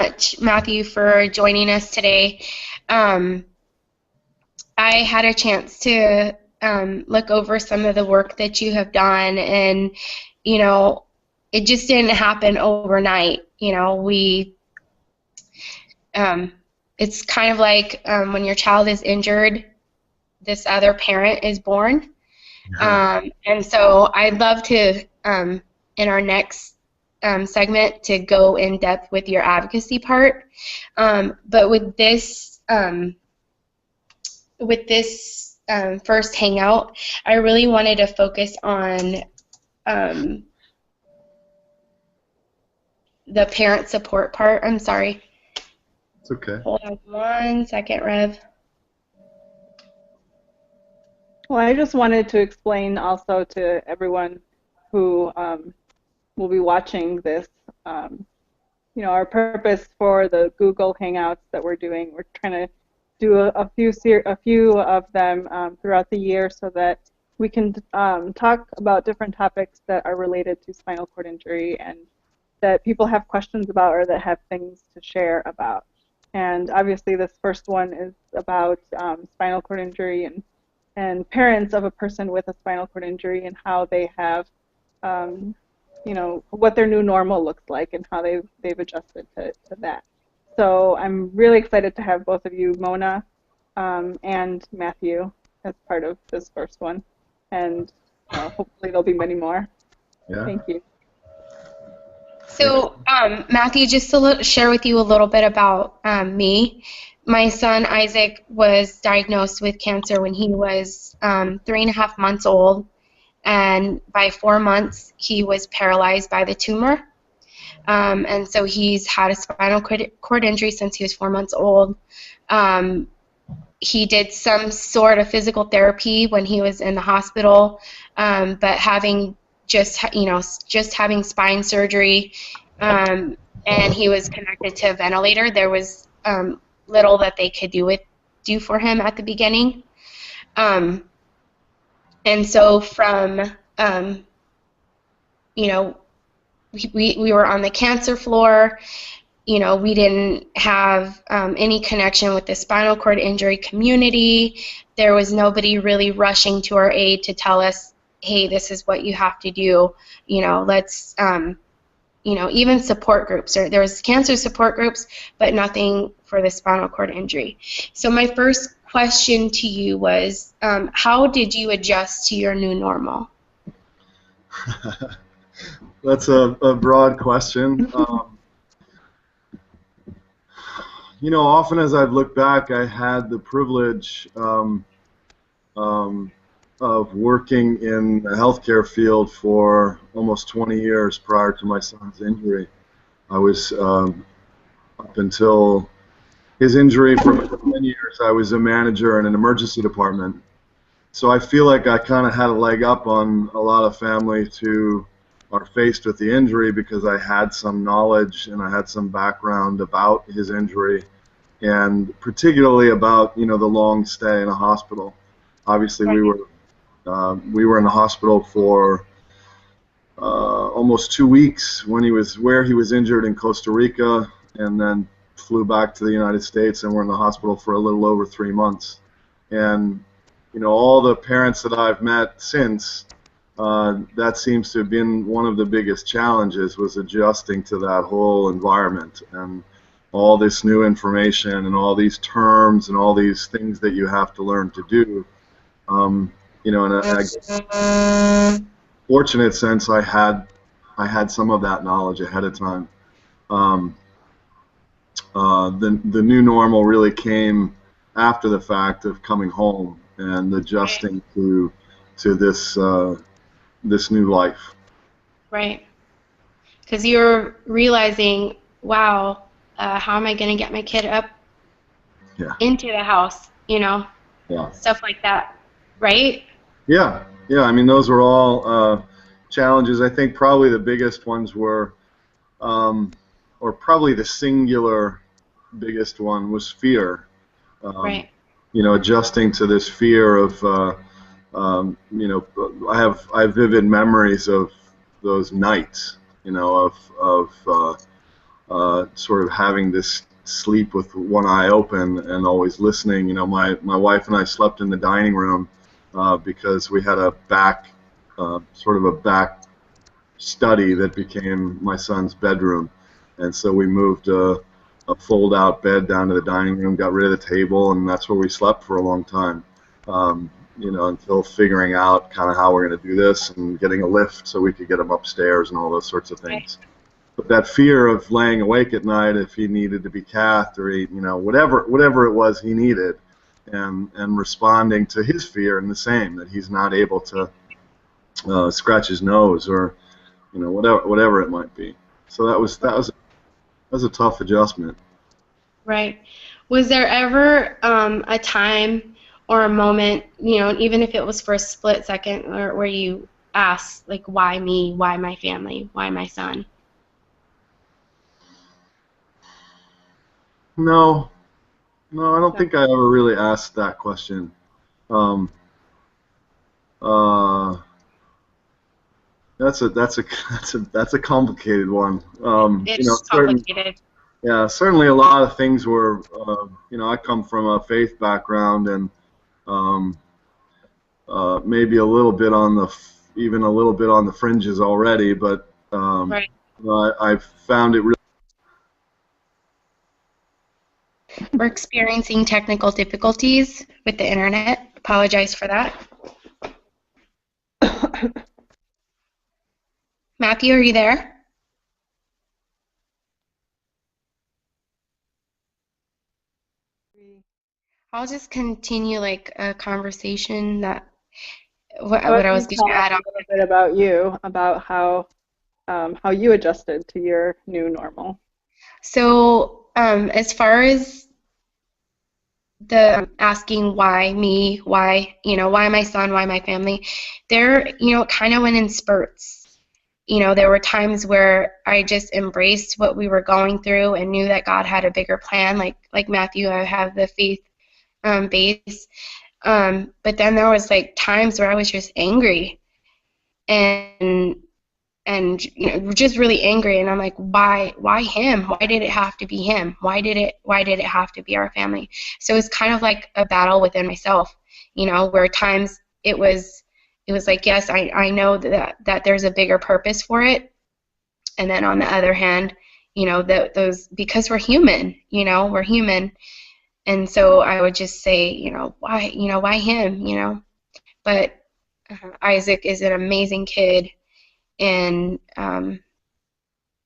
much, Matthew, for joining us today. I had a chance to look over some of the work that you have done, and it just didn't happen overnight. It's kind of like when your child is injured, this other parent is born. And so I'd love to, in our next segment, to go in depth with your advocacy part. But with this first hangout, I really wanted to focus on the parent support part. I'm sorry. It's okay. Hold on 1 second, Rev. Well, I just wanted to explain also to everyone who will be watching this, our purpose for the Google Hangouts that we're doing. We're trying to do a few of them throughout the year so that we can talk about different topics that are related to spinal cord injury and that people have questions about or that have things to share about. And obviously this first one is about spinal cord injury and parents of a person with a spinal cord injury and how they have, what their new normal looks like and how they've adjusted to that. So I'm really excited to have both of you, Mona and Matthew, as part of this first one. And hopefully there'll be many more. Yeah. Thank you. So, Matthew, just to share with you a little bit about me. My son Isaac was diagnosed with cancer when he was 3.5 months old, and by 4 months he was paralyzed by the tumor. And so he's had a spinal cord injury since he was 4 months old. He did some sort of physical therapy when he was in the hospital, but having having spine surgery, and he was connected to a ventilator, there was little that they could do for him at the beginning. And so from, we were on the cancer floor. We didn't have any connection with the spinal cord injury community. There was nobody really rushing to our aid to tell us, hey, this is what you have to do. Let's, even support groups. There was cancer support groups, but nothing for the spinal cord injury. So my first question to you was, how did you adjust to your new normal? That's a broad question. Often as I've looked back, I had the privilege of working in the healthcare field for almost 20 years prior to my son's injury. I was, up until his injury for 10 years, I was a manager in an emergency department. So I feel like I kind of had a leg up on a lot of families who are faced with the injury because I had some knowledge and I had some background about his injury, and particularly about the long stay in a hospital. Obviously, we were in the hospital for almost 2 weeks when he was injured in Costa Rica, and then flew back to the United States, and we're in the hospital for a little over 3 months. And all the parents that I've met since, that seems to have been one of the biggest challenges, was adjusting to that whole environment and all this new information and all these terms and all these things that you have to learn to do. In a fortunate sense, I had some of that knowledge ahead of time. The new normal really came after the fact of coming home and adjusting to this this new life. Right. Because you're realizing, wow, how am I going to get my kid up into the house? Stuff like that, right? Yeah. I mean, those were all challenges. I think probably the biggest ones were, or probably the singular biggest one was fear. Right. Adjusting to this fear of, I have vivid memories of those nights, of sort of having this sleep with one eye open and always listening. You know, my wife and I slept in the dining room because we had a sort of a back study that became my son's bedroom, and so we moved a fold-out bed down to the dining room, got rid of the table, and that's where we slept for a long time. You know, until figuring out kind of how we're going to do this and getting a lift so we could get him upstairs and all those sorts of things. But that fear of laying awake at night if he needed to be cathed or you know, whatever it was he needed, and responding to his fear in the same, that he's not able to scratch his nose or, you know, whatever it might be. So that was a tough adjustment. Right. Was there ever a time or a moment, you know, even if it was for a split second, where you asked, like, why me, why my family, why my son? No, I don't think I ever really asked that question. Um, that's a complicated one. You know, It's complicated. certainly a lot of things were. You know, I come from a faith background, and maybe a little bit on even a little bit on the fringes already, but Right. you know, I've found it really. We're experiencing technical difficulties with the internet. Apologize for that. Matthew, are you there? I'll just continue like a conversation that what I was going to add on. A little bit about you, about how you adjusted to your new normal. So as far as the asking why me, why, you know, why my son, why my family, there, you know, it kind of went in spurts. You know, there were times where I just embraced what we were going through and knew that God had a bigger plan. Like Matthew, I have the faith base. But then there was like times where I was just angry and you know, just really angry, and I'm like, why him? Why did it have to be him? Why did it have to be our family? So it's kind of like a battle within myself, you know, where at times it was like, yes, I know that there's a bigger purpose for it, and then on the other hand, you know, those, because we're human, you know, we're human, and so I would just say, you know, why him, you know, but Isaac is an amazing kid. And,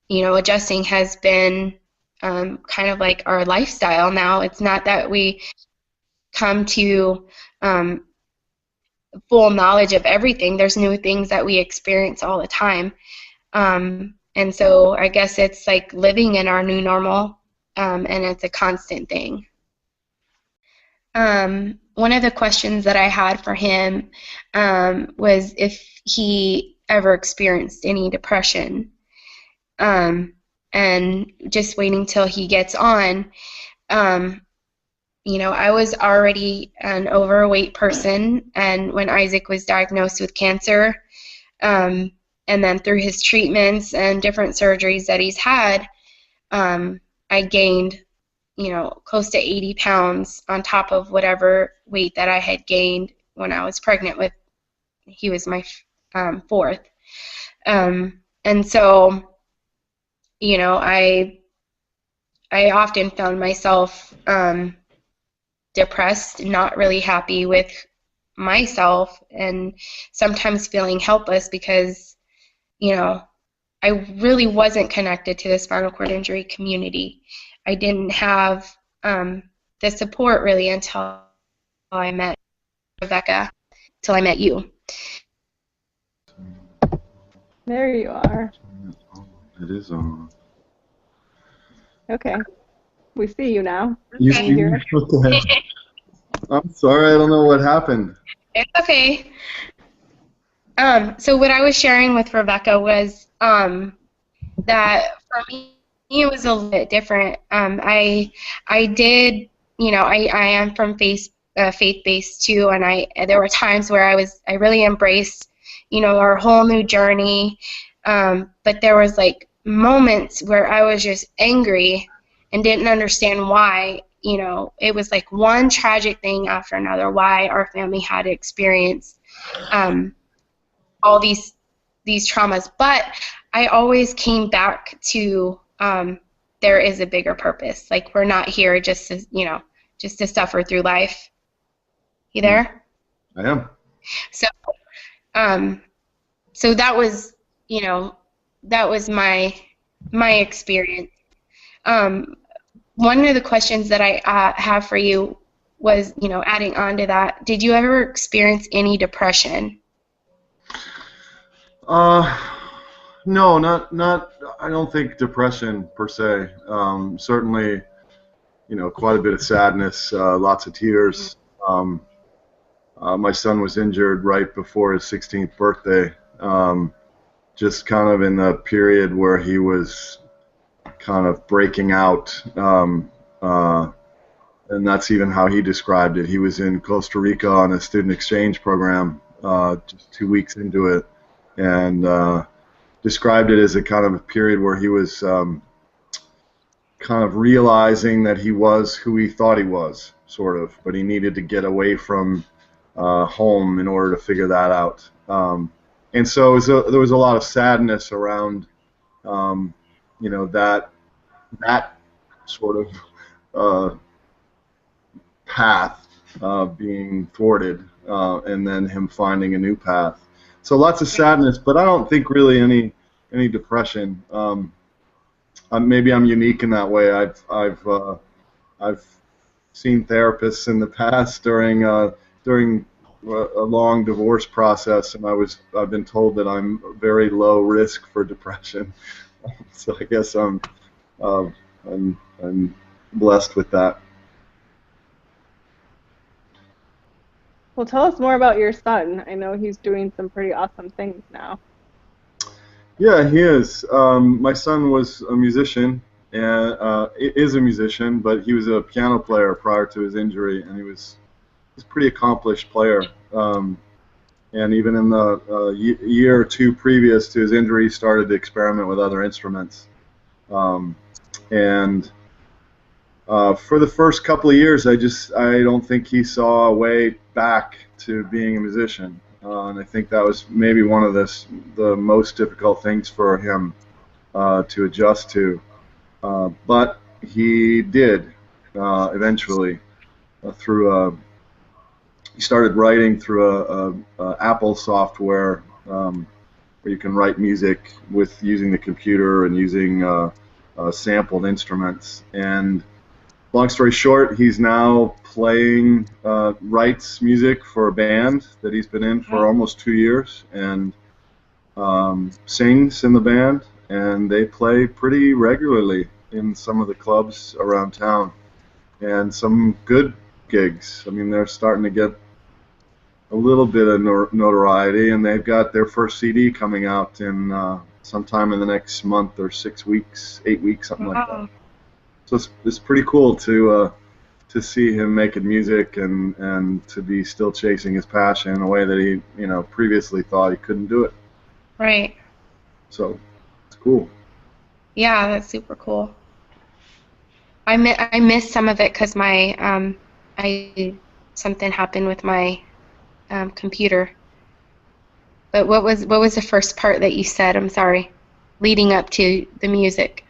you know, adjusting has been kind of like our lifestyle now. It's not that we come to full knowledge of everything. There's new things that we experience all the time. And so I guess it's like living in our new normal, and it's a constant thing. One of the questions that I had for him was if he ever experienced any depression, and just waiting till he gets on. You know, I was already an overweight person, and when Isaac was diagnosed with cancer, and then through his treatments and different surgeries that he's had, I gained, you know, close to 80 pounds on top of whatever weight that I had gained when I was pregnant with. He was my fourth. And so, you know, I often found myself depressed, not really happy with myself, and sometimes feeling helpless because, you know, I really wasn't connected to the spinal cord injury community. I didn't have the support really until I met Rebecca, until I met you. There you are. It is on. Okay. We see you now. You Can see you hear me? us? Okay. I'm sorry, I don't know what happened. It's okay. So what I was sharing with Rebecca was that for me it was a little bit different. I did, you know, I am from faith-based too, and there were times where I really embraced, you know, our whole new journey. But there was like moments where I was just angry and didn't understand why. You know, it was like one tragic thing after another, why our family had to experience all these traumas. But I always came back to there is a bigger purpose. Like, we're not here just to, you know, just to suffer through life. You there? I am. So, so that was, you know, that was my experience. One of the questions that I have for you was, you know, adding on to that, did you ever experience any depression? No, not. I don't think depression per se. Certainly, you know, quite a bit of sadness, lots of tears. My son was injured right before his 16th birthday, just kind of in the period where he was kind of breaking out, and that's even how he described it. He was in Costa Rica on a student exchange program, just 2 weeks into it, and described it as a kind of a period where he was kind of realizing that he was who he thought he was, sort of, but he needed to get away from home in order to figure that out. And so there was a lot of sadness around, you know, that sort of path being thwarted, and then him finding a new path. So lots of sadness, but I don't think really any depression. Maybe I'm unique in that way. I've seen therapists in the past during a long divorce process, and I've been told that I'm very low risk for depression. So I guess I'm blessed with that. Well, tell us more about your son. I know he's doing some pretty awesome things now. Yeah, he is. My son was a musician, and is a musician, but he was a piano player prior to his injury, and he's a pretty accomplished player. And even in the year or two previous to his injury, he started to experiment with other instruments. And for the first couple of years, I don't think he saw a way back to being a musician. And I think that was maybe one of the most difficult things for him to adjust to. But he did eventually he started writing through a Apple software where you can write music with using the computer and using sampled instruments. And long story short, he's now writes music for a band that he's been in for almost 2 years, and sings in the band, and they play pretty regularly in some of the clubs around town, and some good gigs. I mean, they're starting to get a little bit of notoriety, and they've got their first CD coming out in sometime in the next month or 6 weeks, 8 weeks, something like that. So it's pretty cool to see him making music and to be still chasing his passion in a way that he, you know, previously thought he couldn't do it. Right. So it's cool. Yeah, that's super cool. I missed some of it because my something happened with my computer. But what was the first part that you said? I'm sorry. Leading up to the music.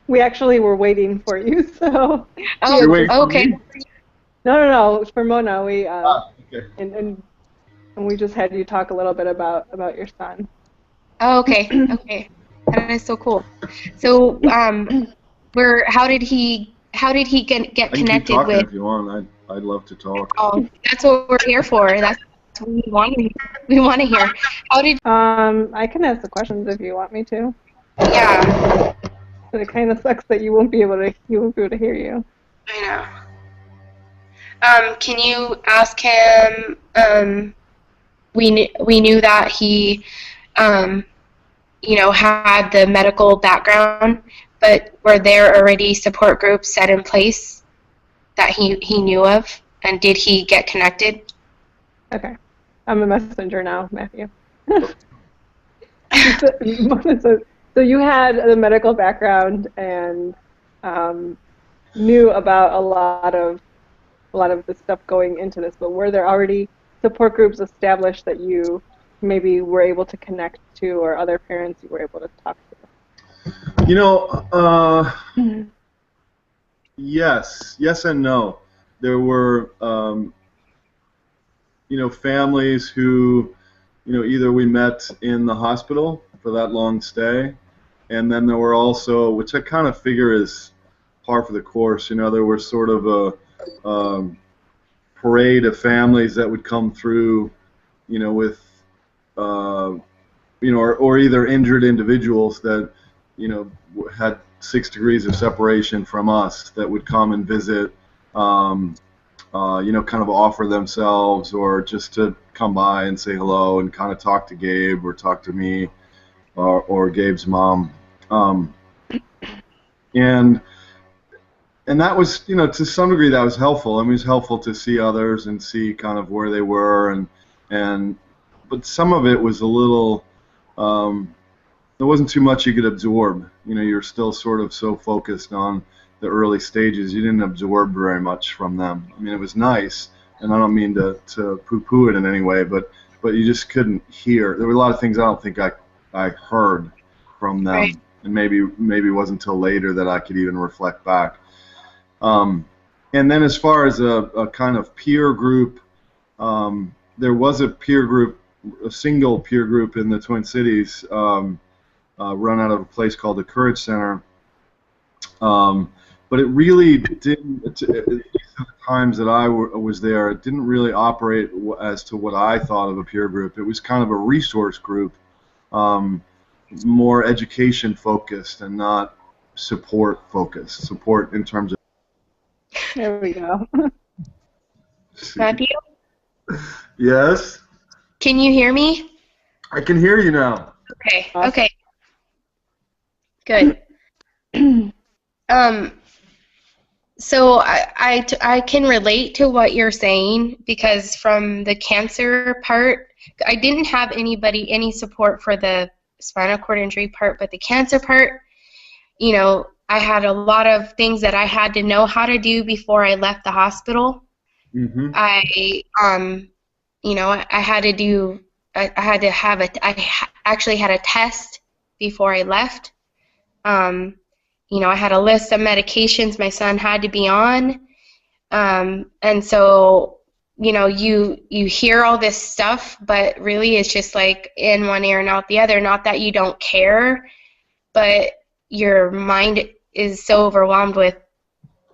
We actually were waiting for you, so. Oh, okay. No, for Mona. Okay. And we just had you talk a little bit about your son. Oh, okay. Okay. That is so cool. So, how did he get connected with? I can keep talking if you want. I'd love to talk. Oh, that's what we're here for. That's what we want to hear. How did? I can ask the questions if you want me to. Yeah. But it kind of sucks that he won't be able to hear you. I know. Can you ask him? We knew that he, you know, had the medical background, but were there already support groups set in place that he knew of, and did he get connected? Okay, I'm a messenger now, Matthew. Mona says So you had the medical background and knew about a lot of the stuff going into this, but were there already support groups established that you maybe were able to connect to, or other parents you were able to talk You know, to? yes and no. There were, families who, either we met in the hospital for that long stay, and then there were also, which I kind of figure is par for the course, there were sort of a parade of families that would come through, with, or either injured individuals that, had 6 degrees of separation from us that would come and visit, kind of offer themselves, or just to come by and say hello and kind of talk to Gabe or talk to me, or Gabe's mom. And that was, to some degree, that was helpful. I mean, it was helpful to see others and see kind of where they were, but some of it was a little, there wasn't too much you could absorb. You're still sort of so focused on the early stages, you didn't absorb very much from them. I mean, it was nice, and I don't mean to poo-poo it in any way, but you just couldn't hear. There were a lot of things I don't think I heard from them, Right. and maybe it wasn't until later that I could even reflect back. And then as far as a kind of peer group, there was a peer group, a single peer group in the Twin Cities, run out of a place called the Courage Center. But it really didn't, at the times that I was there, it didn't really operate as to what I thought of a peer group. It was kind of a resource group, more education focused and not support focused. Support in terms of. There we go. Matthew, Yes? can you hear me? I can hear you now. Okay. Awesome. Okay. Good. So I can relate to what you're saying, because from the cancer part, I didn't have any support for the spinal cord injury part, but the cancer part, I had a lot of things that I had to know how to do before I left the hospital. Mm-hmm. I actually had a test before I left. I had a list of medications my son had to be on. And so, you hear all this stuff, but really it's just like in one ear and out the other. Not that you don't care, but your mind is so overwhelmed with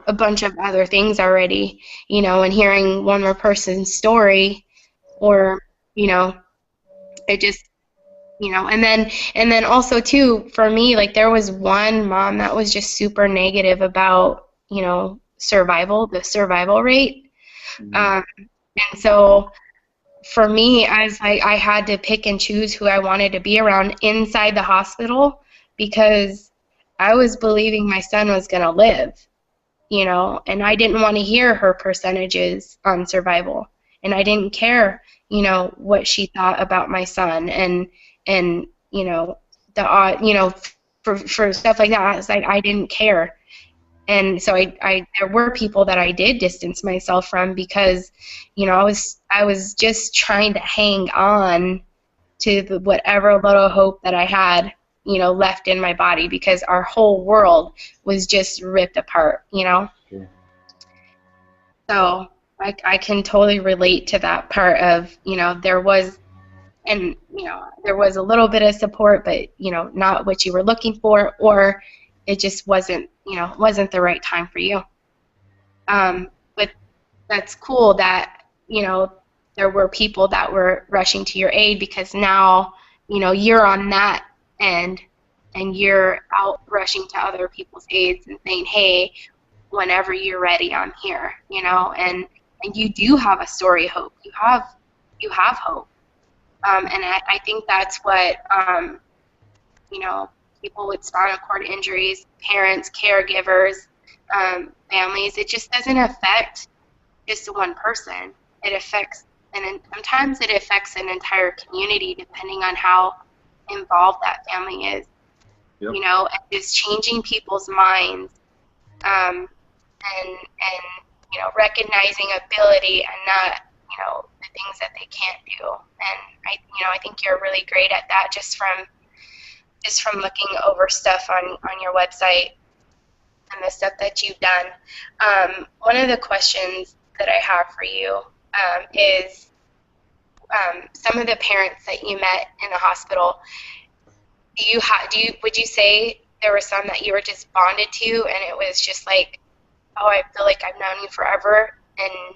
a bunch of other things already, and hearing one more person's story, or, it just, and then also too, for me, like, there was one mom that was just super negative about, the survival rate. And so for me, I was like, I had to pick and choose who I wanted to be around inside the hospital, because I was believing my son was going to live, and I didn't want to hear her percentages on survival, and I didn't care, what she thought about my son, and for stuff like that. It's like I didn't care. And so there were people that I did distance myself from, because, I was just trying to hang on to whatever little hope that I had, left in my body, because our whole world was just ripped apart, Yeah. So I can totally relate to that part of, there was a little bit of support, but, not what you were looking for, or it just wasn't the right time for you. But that's cool that, there were people that were rushing to your aid, because now, you're on that end, and you're out rushing to other people's aids and saying, hey, whenever you're ready, I'm here, and you do have a story of hope. You have hope. And I think that's what, people with spinal cord injuries, parents, caregivers, families, it just doesn't affect just one person. It affects, and sometimes it affects an entire community, depending on how involved that family is. Yep. you know, and just changing people's minds, and you know, recognizing ability and not, you know, the things that they can't do. And I think you're really great at that just from looking over stuff on your website and the stuff that you've done. One of the questions that I have for you is some of the parents that you met in the hospital. Would you say there were some that you were just bonded to, and it was just like, oh, I feel like I've known you forever, and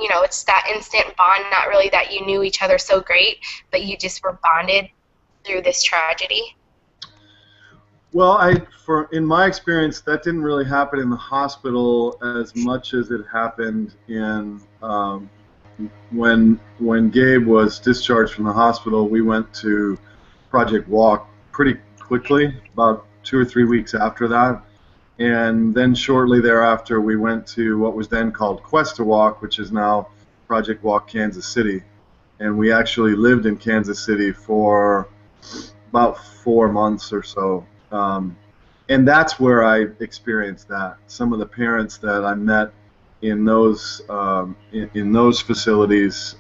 you know, it's that instant bond, not really that you knew each other so great, but you just were bonded through this tragedy? Well, in my experience, that didn't really happen in the hospital as much as it happened in when Gabe was discharged from the hospital. We went to Project Walk pretty quickly, about 2 or 3 weeks after that, and then shortly thereafter we went to what was then called Quest to Walk, which is now Project Walk Kansas City, and we actually lived in Kansas City for about 4 months or so. And that's where I experienced that. Some of the parents that I met in those facilities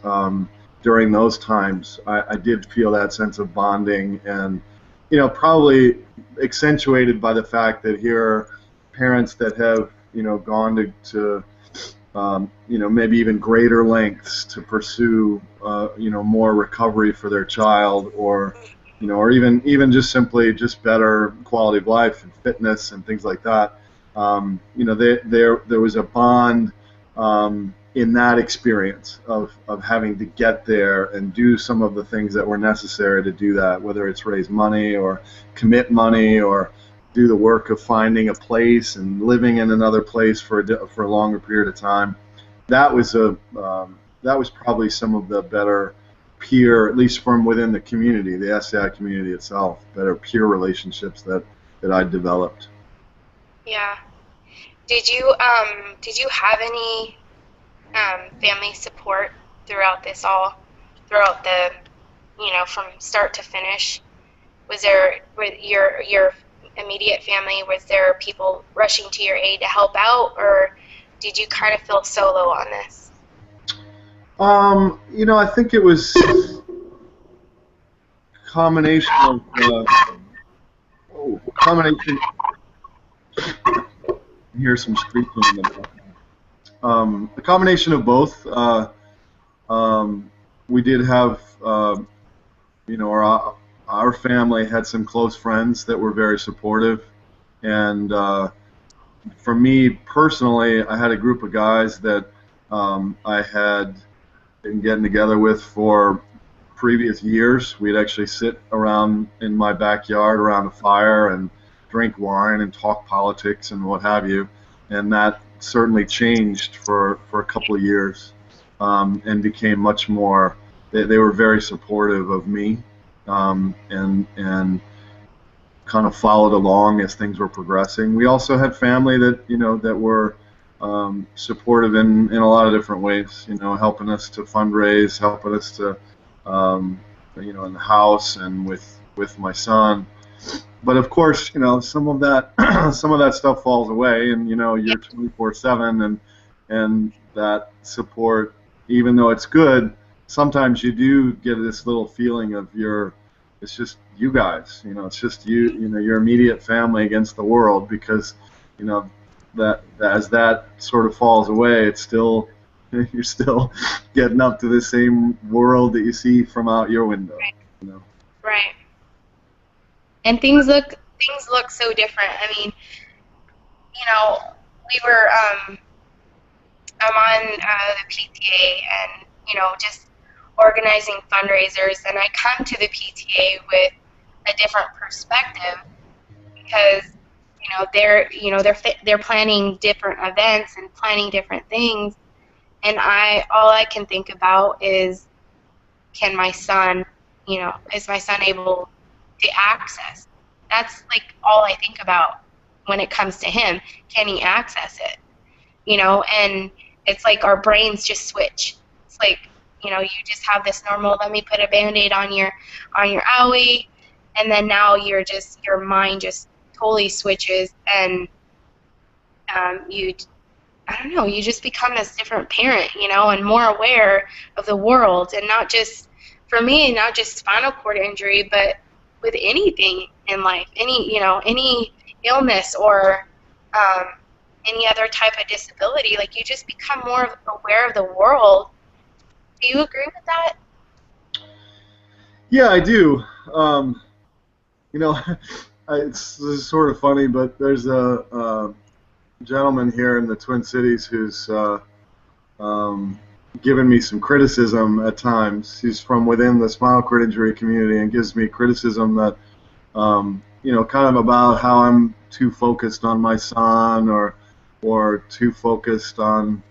during those times, I did feel that sense of bonding, and you know, probably accentuated by the fact that here are parents that have, you know, gone to you know, maybe even greater lengths to pursue you know, more recovery for their child, or you know, or even just simply just better quality of life and fitness and things like that. You know, there was a bond in that experience of having to get there and do some of the things that were necessary to do that, whether it's raise money or commit money or do the work of finding a place and living in another place for a longer period of time. That was probably some of the better peer, at least from within the community, the SCI community itself, better peer relationships that I developed. Yeah. Did you have any family support throughout throughout the, you know, from start to finish? Was there, with your immediate family, was there people rushing to your aid to help out, or did you kind of feel solo on this? You know, I think it was a combination of here's some street in the background. A combination of both. We did have, you know, our family had some close friends that were very supportive, and for me personally, I had a group of guys that I had been getting together with for previous years. We'd actually sit around in my backyard around a fire and drink wine and talk politics and what have you, and that certainly changed for a couple of years and became much more. They were very supportive of me and kind of followed along as things were progressing. We also had family that, you know, that were supportive in a lot of different ways, you know, helping us to fundraise, helping us to, you know, in the house and with my son. But of course, you know, some of that stuff falls away, and you know, you're 24/7, and that support, even though it's good, sometimes you do get this little feeling of it's just you guys, you know, it's just you know, your immediate family against the world, because, you know, that as that sort of falls away, it's still, you're still getting up to the same world that you see from out your window. Right. You know? Right. And things look so different. I mean, you know, I'm on the PTA, and you know, just organizing fundraisers, and I come to the PTA with a different perspective, because they're planning different events and planning different things, and all I can think about is, can my son, you know, is my son able to access? That's like all I think about when it comes to him. Can he access it? You know, and it's like our brains just switch. It's like, you know, you just have this normal, let me put a Band-Aid on your owie, and then now your mind just totally switches, and I don't know, you just become this different parent, and more aware of the world, and not just, for me, not just spinal cord injury, but with anything in life, any illness or any other type of disability. Like, you just become more aware of the world. Do you agree with that? Yeah, I do. This is sort of funny, but there's a gentleman here in the Twin Cities who's given me some criticism at times. He's from within the spinal cord injury community and gives me criticism that, kind of about how I'm too focused on my son or too focused on,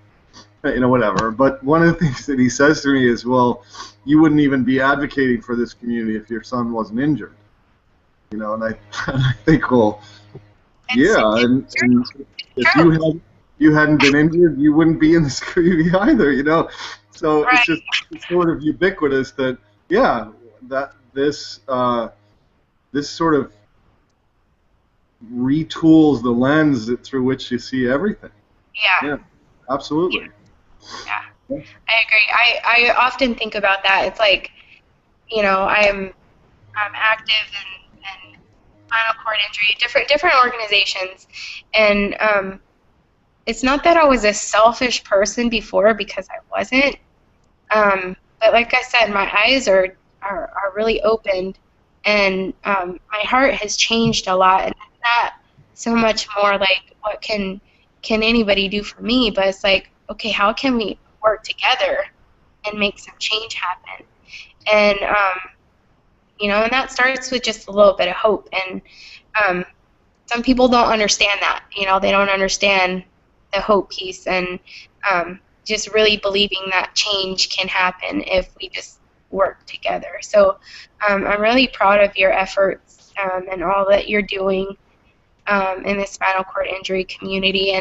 whatever. But one of the things that he says to me is, well, you wouldn't even be advocating for this community if your son wasn't injured. And I think, well, yeah, and if you hadn't been injured, you wouldn't be in this community either, So Right. it's sort of ubiquitous that, yeah, that this sort of retools the lens through which you see everything. Yeah. Absolutely. Yeah, I agree. I often think about that. It's like, I'm active in spinal cord injury, different organizations, and it's not that I was a selfish person before, because I wasn't. But like I said, my eyes are really opened, and my heart has changed a lot. And it's not so much more like what can anybody do for me, but it's like, okay, how can we work together and make some change happen? And and that starts with just a little bit of hope. And some people don't understand that. They don't understand the hope piece, and just really believing that change can happen if we just work together. So I'm really proud of your efforts and all that you're doing in the spinal cord injury community.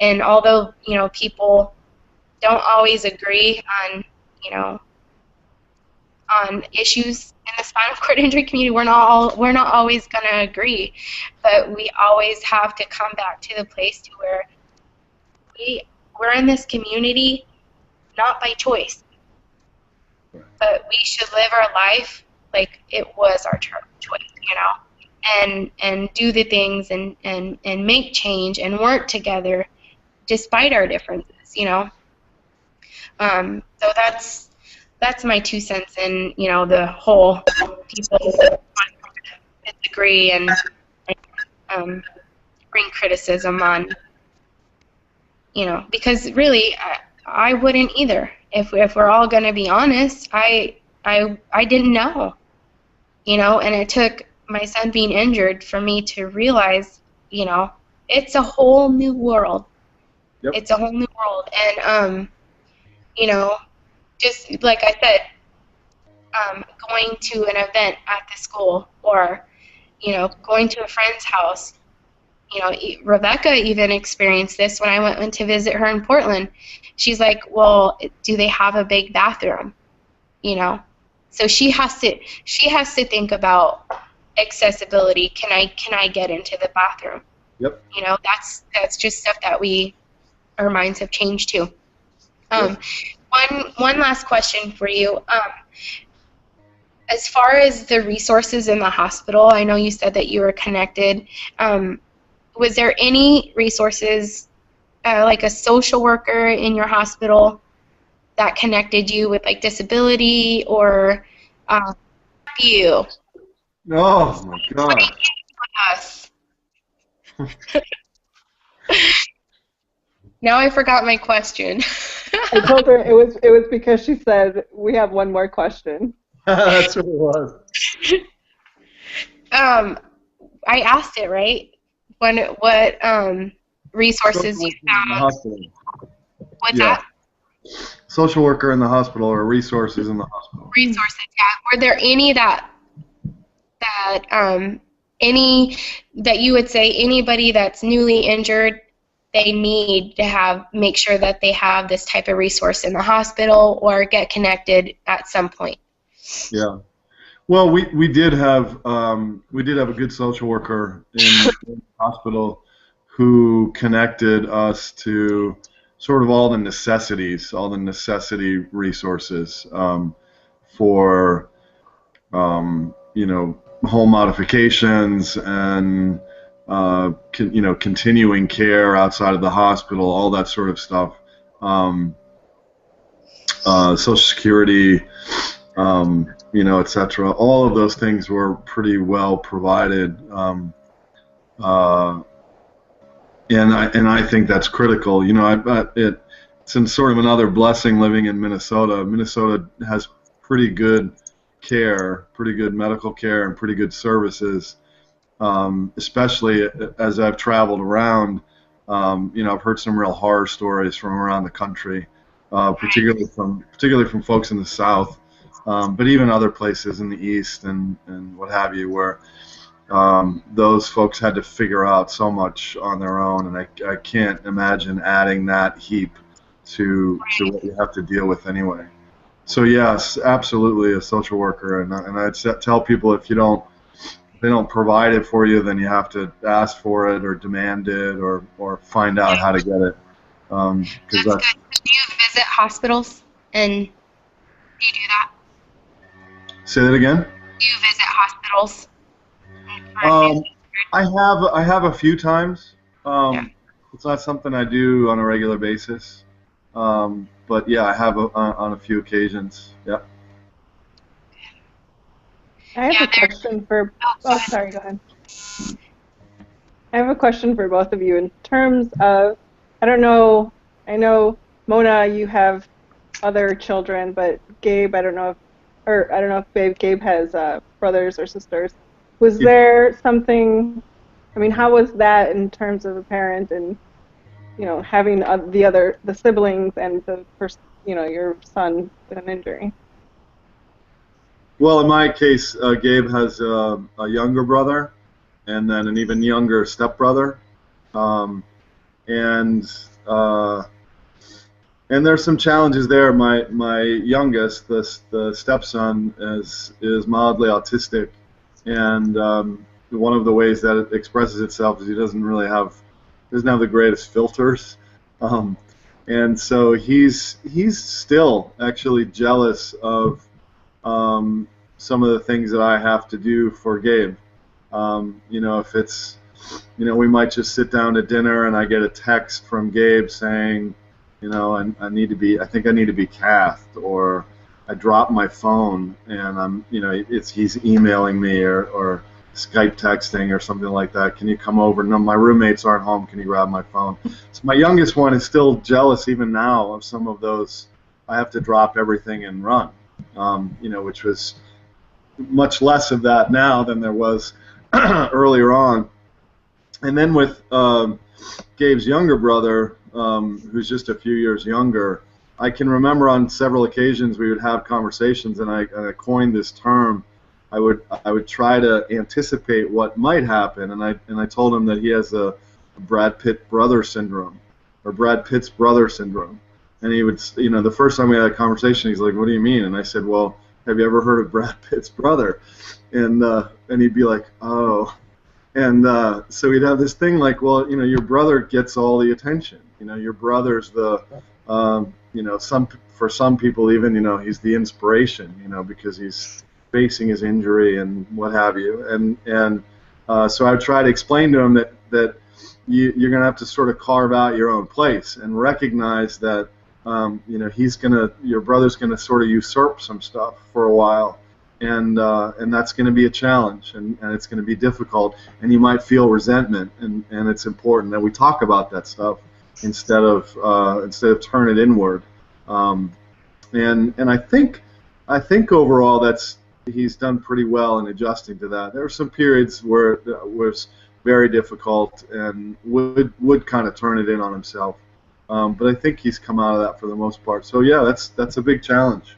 And although people don't always agree on on issues in the spinal cord injury community, we're not always going to agree, but we always have to come back to the place to where we're in this community not by choice, but we should live our life like it was our choice, and do the things and make change and work together despite our differences, So that's my 2 cents in, the whole people disagree and bring criticism on, because really I wouldn't either. If we're all going to be honest, I didn't know, and it took my son being injured for me to realize, it's a whole new world. Yep. It's a whole new world, and just like I said, going to an event at the school, or going to a friend's house. Rebecca even experienced this when I went to visit her in Portland. She's like, well, do they have a big bathroom? So she has to think about accessibility. Can I get into the bathroom? Yep. That's just stuff that our minds have changed too. Yep. One last question for you. As far as the resources in the hospital, I know you said that you were connected. Was there any resources, like a social worker in your hospital, that connected you with like disability or you? Oh my God. Us. Now I forgot my question. I told her it was because she said we have one more question. That's what it was. I asked it, right? What resources you found? What's that? Social worker in the hospital, or resources in the hospital. Resources, yeah. Were there any that you would say anybody that's newly injured, they need to make sure that they have this type of resource in the hospital or get connected at some point? Yeah. Well, we did have a good social worker in the hospital who connected us to sort of all the necessity resources for home modifications and continuing care outside of the hospital, all that sort of stuff. Um, Social Security, etc. All of those things were pretty well provided, uh, and I think that's critical. It's sort of another blessing living in Minnesota. Minnesota has pretty good care, pretty good medical care, and pretty good services. Especially as I've traveled around, I've heard some real horror stories from around the country, particularly from folks in the South, but even other places in the East and what have you, where those folks had to figure out so much on their own, and I can't imagine adding that heap to what you have to deal with anyway. So yes, absolutely a social worker, and I'd tell people if they don't provide it for you, then you have to ask for it or demand it or find out how to get it. That's good. Do you visit hospitals and do you do that? Say that again. Do you visit hospitals? I have a few times. Yeah. It's not something I do on a regular basis, but yeah, I have on a few occasions. Yeah. I have a question for. Oh, sorry. Go ahead. I have a question for both of you in terms of. I don't know. I know Mona, you have other children, but Gabe, I don't know if Gabe has brothers or sisters. Was there something? I mean, how was that in terms of a parent and having the siblings and your son with an injury? Well, in my case, Gabe has a younger brother, and then an even younger stepbrother, and there's some challenges there. My youngest, the stepson, is mildly autistic, and one of the ways that it expresses itself is he doesn't have the greatest filters, and so he's still actually jealous of some of the things that I have to do for Gabe. If it's, we might just sit down to dinner and I get a text from Gabe saying, I think I need to be cathed, or I dropped my phone and he's emailing me or Skype texting or something like that. Can you come over? No, my roommates aren't home. Can you grab my phone? So my youngest one is still jealous even now of some of those. I have to drop everything and run, which was much less of that now than there was earlier on. And then with Gabe's younger brother, who's just a few years younger, I can remember on several occasions we would have conversations, and I coined this term. I would try to anticipate what might happen, and I told him that he has a Brad Pitt brother syndrome, or Brad Pitt's brother syndrome. And he would, the first time we had a conversation, he's like, "What do you mean?" And I said, "Well, have you ever heard of Brad Pitt's brother?" And he'd be like, "Oh." And so we'd have this thing like, well, your brother gets all the attention. Your brother's the, for some people even, he's the inspiration, because he's facing his injury and what have you. And so I would try to explain to him that you're going to have to sort of carve out your own place and recognize that, your brother's going to sort of usurp some stuff for a while. And that's going to be a challenge, and it's going to be difficult, and you might feel resentment, and it's important that we talk about that stuff instead of turn it inward. And I think overall he's done pretty well in adjusting to that. There were some periods where it was very difficult and would kind of turn it in on himself, but I think he's come out of that for the most part. So yeah, that's a big challenge.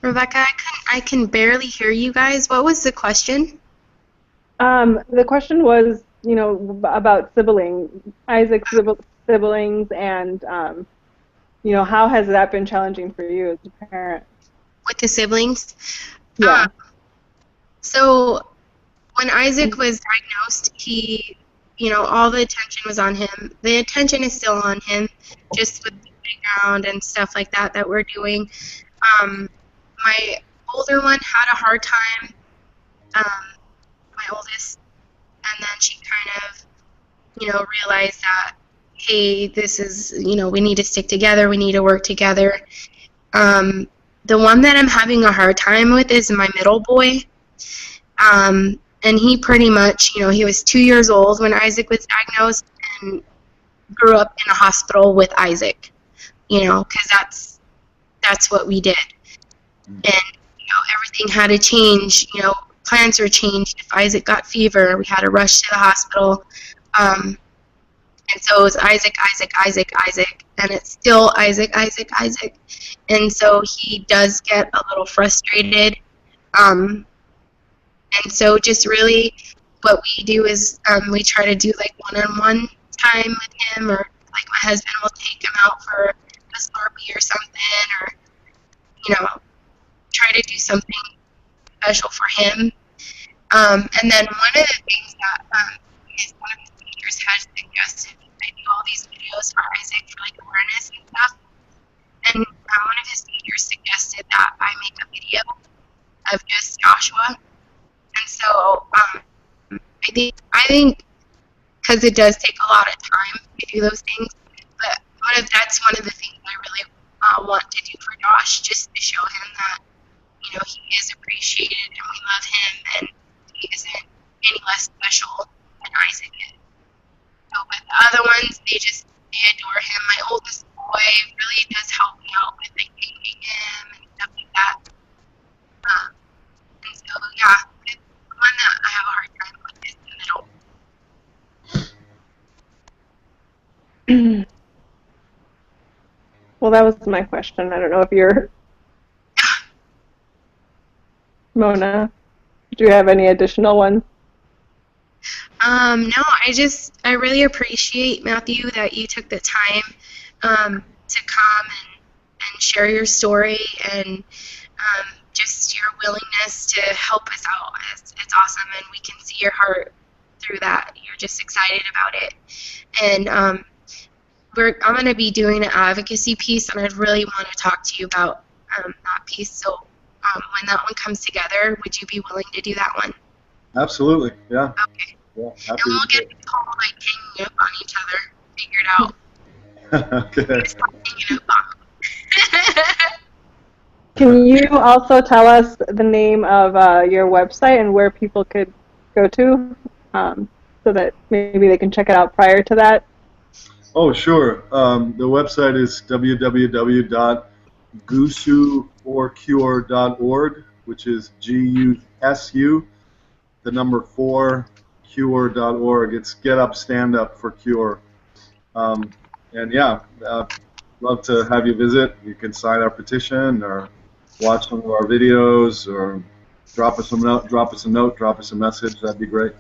Rebecca, I can barely hear you guys. What was the question? The question was, about Isaac's siblings, and how has that been challenging for you as a parent? with the siblings. Yeah. So when Isaac was diagnosed, he, all the attention was on him. The attention is still on him, just with the playground and stuff like that we're doing. My older one had a hard time, my oldest, and then she kind of, realized that, hey, this is, we need to stick together, we need to work together. The one that I'm having a hard time with is my middle boy. And he pretty much, he was 2 years old when Isaac was diagnosed and grew up in a hospital with Isaac, because that's what we did. And, everything had to change, plans were changed. If Isaac got fever, we had to rush to the hospital. And so it was Isaac, Isaac, Isaac, Isaac, and it's still Isaac, Isaac, Isaac. And so he does get a little frustrated. And so just really what we do is we try to do like one-on-one time with him, or like my husband will take him out for a Slurpee or something, or, try to do something special for him. And then one of the things that one of his teachers has suggested, I do all these videos for Isaac for like awareness and stuff, and one of his teachers suggested that I make a video of just Joshua. And so I think because it does take a lot of time to do those things, but that's one of the things I really want to do for Josh, just to show him that, he is appreciated and we love him, and he isn't any less special than Isaac is. So with the other ones, they adore him. My oldest boy really does help me out with like bathing him and stuff like that. And so yeah, the one that I have a hard time with is the middle. Well, that was my question. I don't know if you're Mona. Do you have any additional ones? No, I really appreciate, Matthew, that you took the time to come and share your story, and just your willingness to help us out. It's awesome, and we can see your heart through that. You're just excited about it. And I'm going to be doing an advocacy piece, and I'd really want to talk to you about that piece. So when that one comes together, would you be willing to do that one? Absolutely, yeah. Okay. Yeah, and we'll get people like hanging up on each other, figured out. Okay. Just hanging up on. Can you also tell us the name of your website and where people could go to, so that maybe they can check it out prior to that? Oh, sure. The website is www.gusu4cure.org, which is GUSU, the number 4, cure.org. It's Get Up, Stand Up for Cure. And yeah, love to have you visit. You can sign our petition or watch some of our videos, or drop us a note, drop us a message. That'd be great.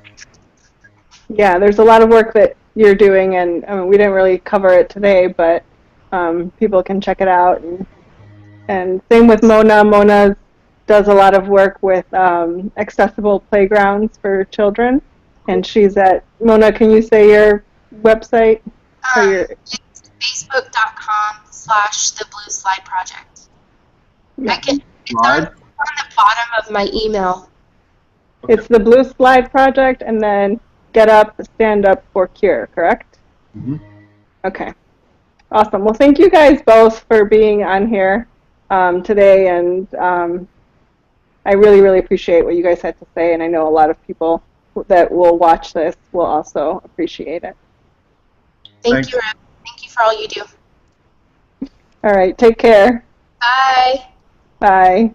Yeah, there's a lot of work that you're doing, and I mean, we didn't really cover it today, but people can check it out. And same with Mona. Mona does a lot of work with accessible playgrounds for children, and she's at, Mona, can you say your website? It's facebook.com/theblueslide project. Yeah. It's on the bottom of my email. Okay. It's the Blue Slide Project, and then Get Up, Stand Up for Cure, correct? Mm-hmm. Okay. Awesome. Well, thank you guys both for being on here today, and I really, really appreciate what you guys had to say, and I know a lot of people that will watch this will also appreciate it. Thank you, Reb. Thank you for all you do. All right. Take care. Bye. Bye.